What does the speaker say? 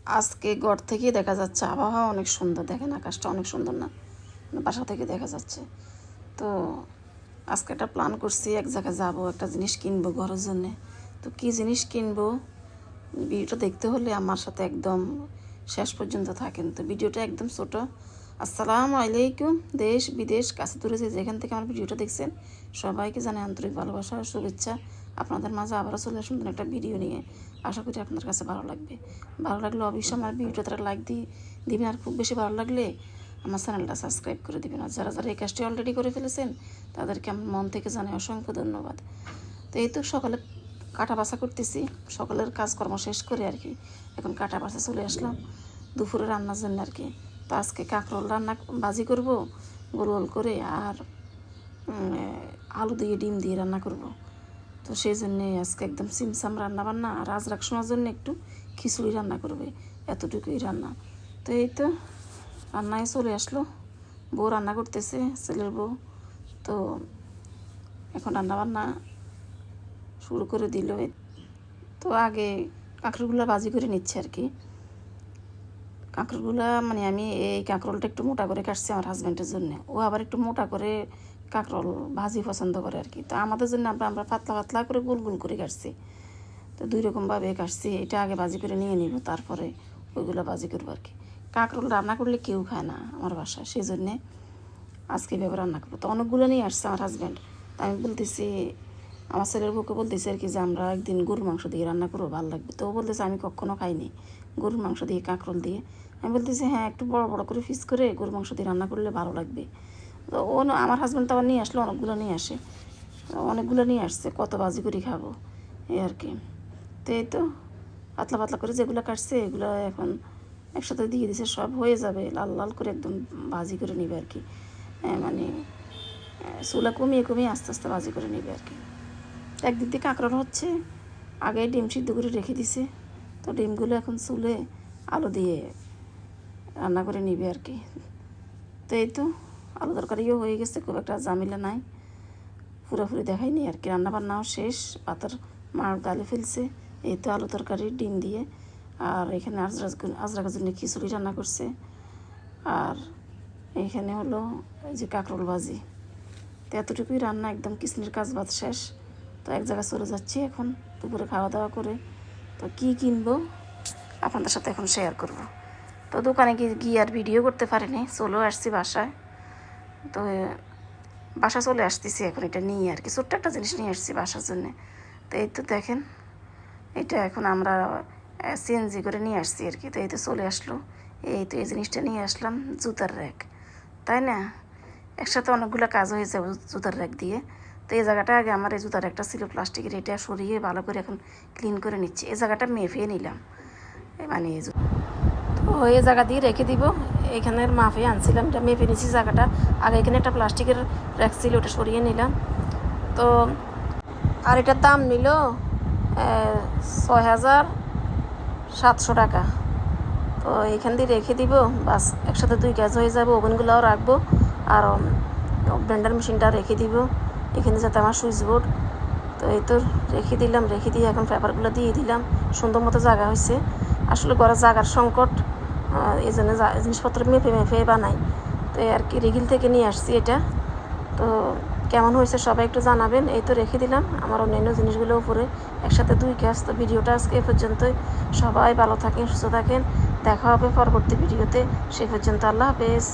আজকে ঘর থেকে দেখা যাচ্ছে আবহাওয়া অনেক সুন্দর, দেখেন আকাশটা অনেক সুন্দর না? বাসা থেকে দেখা যাচ্ছে। তো আজকে একটা প্ল্যান করছি, এক জায়গায় যাবো, একটা জিনিস কিনবো ঘরের জন্যে। তো কী জিনিস কিনবো ভিডিওটা দেখতে হলে আমার সাথে একদম শেষ পর্যন্ত থাকেন। তো ভিডিওটা একদম ছোটো। আসসালামু আলাইকুম, দেশ বিদেশ কাছে দূরে যেখান থেকে আমার ভিডিওটা দেখছেন সবাইকে জানাই আন্তরিক ভালোবাসা আর শুভেচ্ছা। আপনাদের মাঝে আবারও চলে সুন্দর একটা ভিডিও নিয়ে। আশা করি আপনাদের কাছে ভালো লাগবে। ভালো লাগলে অবশ্যই আমার ভিডিওটা লাইক দিবেন, আর খুব বেশি ভালো লাগলে আমার চ্যানেলটা সাবস্ক্রাইব করে দেবেন। আর যারা যারা এই কাজটি অলরেডি করে ফেলেছেন তাদেরকে আমার মন থেকে জানাই অসংখ্য ধন্যবাদ। তো এই তো সকালে কাটা বাছা করতেছি, সকালের কাজকর্ম শেষ করে আর কি এখন কাটা বাছা চলে আসলাম দুপুরে রান্নার জন্য আর কি। তো আজকে কাঁকরোল ভাজি করব গোল গোল করে, আর আলু দিয়ে ডিম দিয়ে রান্না করব। তো সেই জন্যে আজকে একদম সিমসাম রান্না বান্না, আর আজ শোনার জন্য একটু খিচুড়ি রান্না করবে, এতটুকুই রান্না। তো এই তো রান্নায় চলে আসলো, বউ রান্না করতেছে, ছেলের বউ। তো এখন রান্না বান্না শুরু করে দিল। তো আগে কাঁকরোলগুলো ভাজি করে নিচ্ছে আর কি। কাঁকরোলগুলো মানে আমি এই কাঁকরোলটা একটু মোটা করে কাটছি আমার হাজব্যান্ডের জন্য, ও আবার একটু মোটা করে কাঁকরোল ভাজি পছন্দ করে আর কি। তো আমাদের জন্য আমরা পাতলা পাতলা করে গোল গোল করে কাটছি। তো দুই রকমভাবে কাটছি, এটা আগে ভাজি করে নিয়ে নিব, তারপরে ওইগুলো ভাজি করবো আর কি। কাঁকরোল রান্না করলে কেউ খায় না আমার বাসায়, সেই জন্যে আজকে এভাবে রান্না করবো। তো অনেকগুলো নিয়ে আসছে আমার হাজব্যান্ড। তো আমি বলতেছি আমার ছেলের বউকে বলতেছি আর কি যে আমরা একদিন গরুর মাংস দিয়ে রান্না করবো, ভালো লাগবে। তো ও বলতেছে আমি কখনো খাইনি গরুর মাংস দিয়ে কাঁকরোল দিয়ে। আমি বলতেছি হ্যাঁ, একটু বড় বড় করে পিস করে গরুর মাংস দিয়ে রান্না করলে ভালো লাগবে। তো ও আমার হাজব্যান্ড তো আবার নিয়ে আসলো, অনেকগুলো নিয়ে আসছে, কত ভাজি করে খাবো এই আর কি। তো এই তো পাতলা পাতলা করে যেগুলো কাটছে এগুলো এখন একসাথে দিয়ে দিছে, সব হয়ে যাবে, লাল লাল করে একদম ভাজি করে নিবে আর কি। মানে চুলা কমিয়ে কমিয়ে আস্তে আস্তে ভাজি করে নিবে আর কি। একদিক দিয়ে কাঁকরোল হচ্ছে, আগে ডিম সিদ্ধ করে রেখে দিছে। তো ডিমগুলো এখন চুলে আলু দিয়ে রান্না করে নিবে আর কি। তো এই তো আলু তরকারিও হয়ে গেছে, খুব একটা ঝামেলা নাই, পুরোপুরি দেখায়নি আর কি। রান্নাবান্নাও শেষ, পাতার মার ডালে ফেলছে। এই তো আলু তরকারি ডিম দিয়ে, আর এখানে আজরাকের জন্য খিচুড়ি রান্না করছে, আর এইখানে হলো এই যে কাঁকরোল ভাজি। তো এতটুকুই রান্না, একদম কিচেনের কাজ বাদ শেষ। তো এক জায়গায় চলে যাচ্ছি এখন দুপুরে খাওয়া দাওয়া করে। তো কী কিনবো আপনাদের সাথে এখন শেয়ার করব। তো দোকানে গিয়ে আর ভিডিও করতে পারিনি, চলেও আসছি বাসায়। তো বাসা চলে আসতেছি এখন, এটা নিয়ে আর কি ছোট্ট একটা জিনিস নিয়ে আসছি বাসার জন্যে। তো এই তো দেখেন, এটা এখন আমরা সিএনজি করে নিয়ে আসছি আর কি। তো এই তো চলে আসলো, এই তো এই জিনিসটা নিয়ে আসলাম, জুতার র্যাক, তাই না? একসাথে অনেকগুলো কাজ হয়ে যাবে জুতার র্যাক দিয়ে। তো এই জায়গাটা আগে আমার এই জুতার র্যাকটা ছিল প্লাস্টিকের, এটা সরিয়ে ভালো করে এখন ক্লিন করে নিচ্ছি। এই জায়গাটা মেপে নিলাম, মানে তো এই জায়গা দিয়ে রেখে দিব। এখানের মাপে আনছিলাম, এটা মেপে নিচ্ছি জায়গাটা। আগে এখানে একটা প্লাস্টিকের র্যাক ছিল, ওটা সরিয়ে নিলাম। তো আর এটার দাম নিল ৬,৭০০ টাকা। তো এখান দিয়ে রেখে দিব, বাস একসাথে দুই কাজ হয়ে যাবে। ওভেনগুলোও রাখবো, আর ব্লেন্ডার মেশিনটা রেখে দিব এখানে, যাতে আমার সুইচ বোর্ড। তো এই তো রেখে দিলাম, রেখে দিয়ে এখন পেপারগুলো দিয়ে দিলাম। সুন্দর মতো জায়গা হয়েছে, আসলে ঘরে জায়গার সংকট, এই জন্য জিনিসপত্র মেপে মেপে বানাই। তো আর কি রিগিল থেকে নিয়ে আসছি এটা। তো কেমন হয়েছে সবাই একটু জানাবেন। এই তো রেখে দিলাম আমার অন্যান্য জিনিসগুলো উপরে, একসাথে দুই কাজ। তো ভিডিওটা আজকে এ পর্যন্তই, সবাই ভালো থাকেন, সুস্থ থাকেন, দেখা হবে পরবর্তী ভিডিওতে। সে পর্যন্ত আল্লাহ হাফেজ।